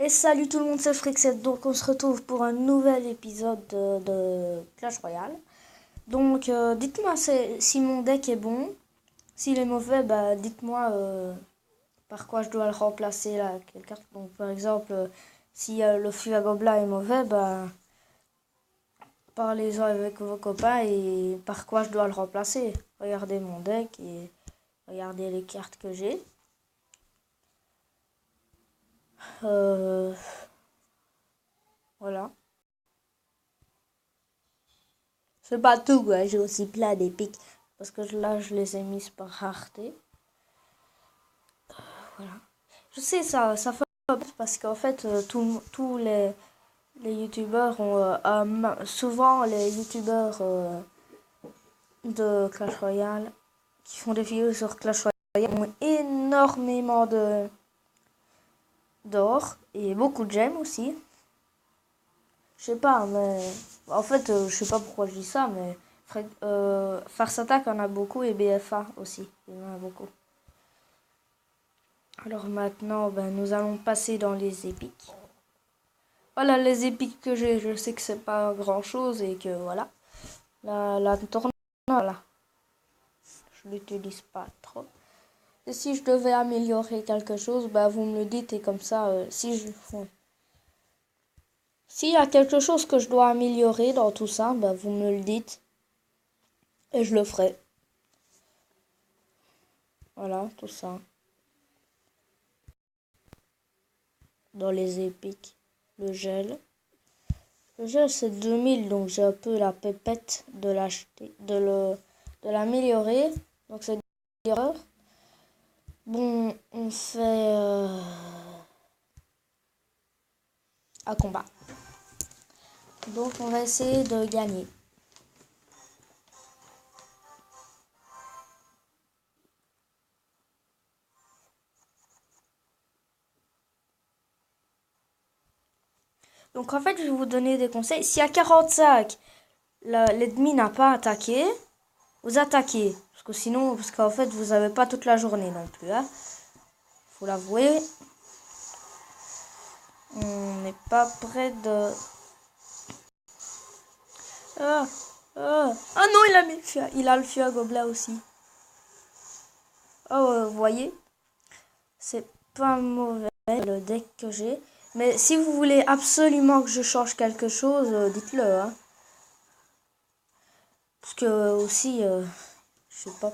Et salut tout le monde, c'est Frixette. Donc on se retrouve pour un nouvel épisode de Clash Royale. Donc dites-moi si mon deck est bon. S'il est mauvais, bah dites-moi par quoi je dois le remplacer là. Quelle carte. Donc par exemple, si le fût à gobelin est mauvais, bah parlez-en avec vos copains et par quoi je dois le remplacer. Regardez mon deck et regardez les cartes que j'ai. Voilà. C'est pas tout, quoi. J'ai aussi plein d'épiques. Parce que là, je les ai mises par rareté. Voilà. Je sais, ça fait parce qu'en fait, tous les youtubeurs ont. Souvent, les youtubeurs de Clash Royale qui font des vidéos sur Clash Royale ont énormément d'or et beaucoup de gemmes aussi. Je sais pas, mais en fait, je sais pas pourquoi je dis ça, mais Farce Attack en a beaucoup et BFA aussi, il en a beaucoup. Alors maintenant, nous allons passer dans les épiques. Voilà les épiques que j'ai. Je sais que c'est pas grand chose et que voilà. La tourne, là, je l'utilise pas trop. Et si je devais améliorer quelque chose, vous me le dites et comme ça, s'il y a quelque chose que je dois améliorer dans tout ça, vous me le dites et je le ferai. Voilà, tout ça. Dans les épiques, le gel. Le gel c'est 2000, donc j'ai un peu la pépette de l'acheter, de l'améliorer. Donc c'est une erreur. Bon, on fait à combat. Donc on va essayer de gagner. Donc en fait, je vais vous donner des conseils. Si à 45, l'ennemi n'a pas attaqué, vous attaquez. Parce qu'en fait, vous n'avez pas toute la journée non plus. Hein. Faut l'avouer. On n'est pas près de... Ah non, il a le fût à gobelin aussi. Oh, vous voyez, c'est pas mauvais le deck que j'ai. Mais si vous voulez absolument que je change quelque chose, dites-le. Hein. Parce que aussi, je sais pas.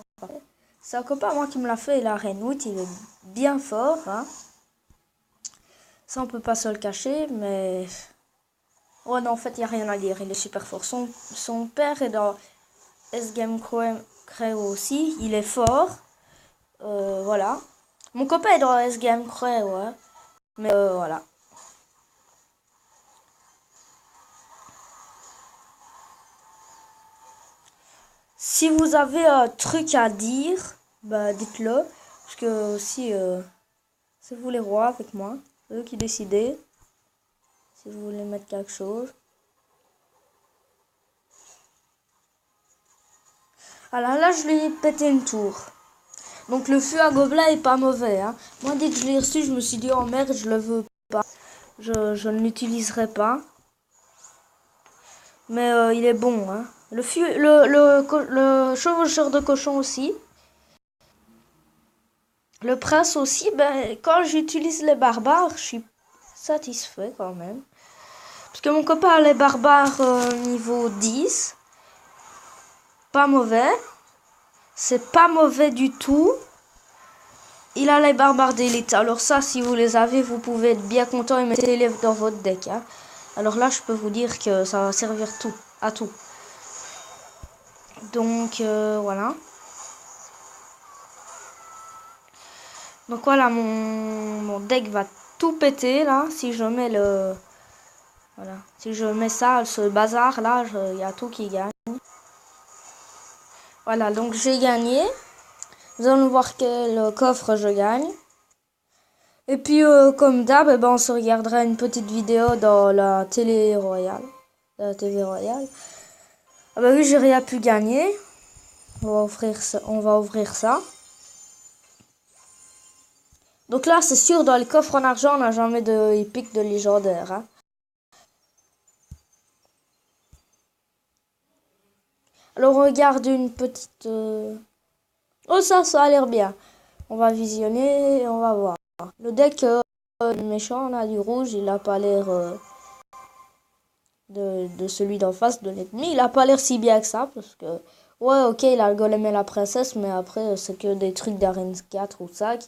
C'est un copain moi qui me l'a fait et la reine 8, il est bien fort. Hein. Ça, on peut pas se le cacher, mais... Oh non, en fait, il n'y a rien à dire. Il est super fort. Son père est dans S-Game Creo aussi. Il est fort. Voilà. Mon copain est dans S-Game Creo, ouais. Mais voilà. Si vous avez un truc à dire, dites-le. Parce que aussi, c'est vous les rois avec moi. C'est eux qui décidez. Si vous voulez mettre quelque chose. Alors là, je lui ai pété une tour. Donc le fût à gobelin est pas mauvais. Hein. Moi, dès que je l'ai reçu, je me suis dit, oh merde, je le veux pas. Je ne l'utiliserai pas. Mais il est bon. Hein. Le chevaucheur de cochon aussi. Le prince aussi, quand j'utilise les barbares, je suis satisfait quand même. Parce que mon copain a les barbares niveau 10. Pas mauvais. C'est pas mauvais du tout. Il a les barbares d'élite. Alors ça, si vous les avez, vous pouvez être bien content et mettez-les dans votre deck. Hein. Alors là, je peux vous dire que ça va servir à tout. Donc, voilà. Donc voilà, mon deck va tout péter là. Si je mets voilà. Si je mets ça, ce bazar là, il y a tout qui gagne. Voilà, donc j'ai gagné. Nous allons voir quel coffre je gagne. Et puis, comme d'hab, on se regardera une petite vidéo dans la télé royale. La TV royale. Ah oui, j'ai rien pu gagner. On va ouvrir ça. Donc là, c'est sûr, dans les coffres en argent, on n'a jamais de épique de légendaire. Hein. Alors, on regarde une petite... Oh, ça a l'air bien. On va visionner et on va voir. Le deck méchant, là, du rouge, il a pas l'air de celui d'en face, de l'ennemi. Il a pas l'air si bien que ça, parce que... Ouais, ok, il a le golem et la princesse, mais après, c'est que des trucs d'arène 4 ou 5.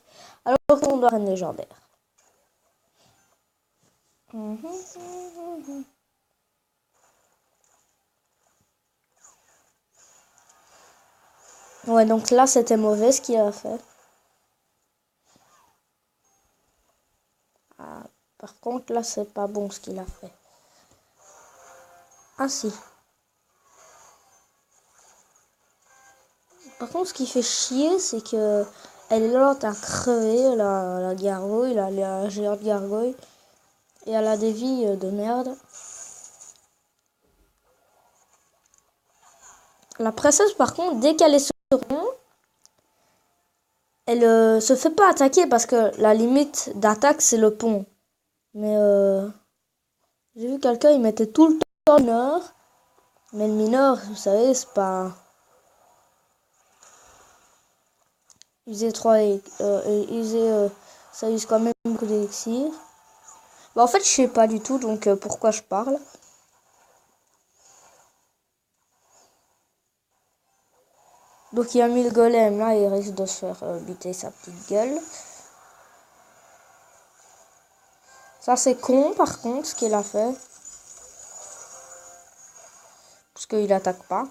Alors qu'on doit arène légendaire. Ouais, donc là, c'était mauvais ce qu'il a fait. Ah, par contre, là, c'est pas bon ce qu'il a fait. Ah, si. Par contre, ce qui fait chier, c'est que elle est lente à crever, la gargouille, la géante gargouille. Et elle a des vies de merde. La princesse, par contre, dès qu'elle est sur le rond, elle se fait pas attaquer parce que la limite d'attaque, c'est le pont. Mais j'ai vu quelqu'un, il mettait tout le temps le mineur. Mais le mineur, vous savez, c'est pas... User 3 et ça use quand même beaucoup d'élixir. Bah, en fait, je sais pas du tout, donc pourquoi je parle. Donc il a mis le golem là, il risque de se faire buter sa petite gueule. Ça c'est con par contre ce qu'il a fait. Parce qu'il attaque pas.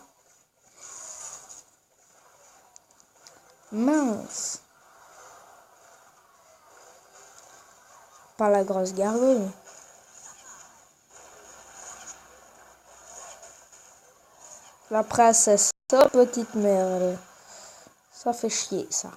Mince. Pas la grosse gargouille. La princesse, sa petite merde. Ça fait chier ça.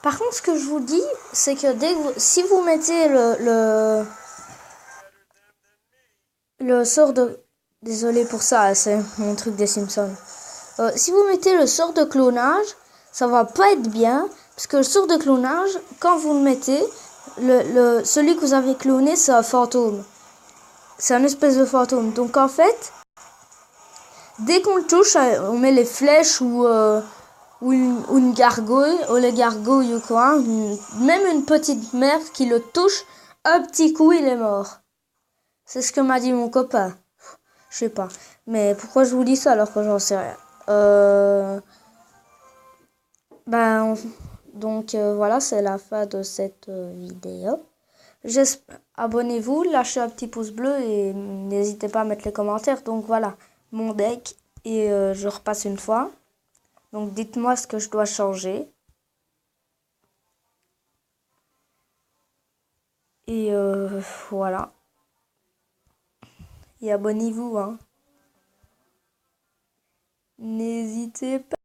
Par contre, ce que je vous dis, c'est que si vous mettez le sort de... Désolé pour ça, c'est mon truc des Simpsons. Si vous mettez le sort de clonage, ça va pas être bien. Parce que le sort de clonage, quand vous le mettez, celui que vous avez cloné, c'est un fantôme. C'est un espèce de fantôme. Donc en fait, dès qu'on le touche, on met les flèches ou une gargouille, ou les gargouilles ou quoi. Même une petite merde qui le touche, un petit coup, il est mort. C'est ce que m'a dit mon copain. Je sais pas. Mais pourquoi je vous dis ça alors que j'en sais rien. Donc voilà, c'est la fin de cette vidéo. Abonnez-vous, lâchez un petit pouce bleu et n'hésitez pas à mettre les commentaires. Donc voilà, mon deck et je repasse une fois. Donc dites-moi ce que je dois changer. Et voilà. Et abonnez-vous, hein. N'hésitez pas.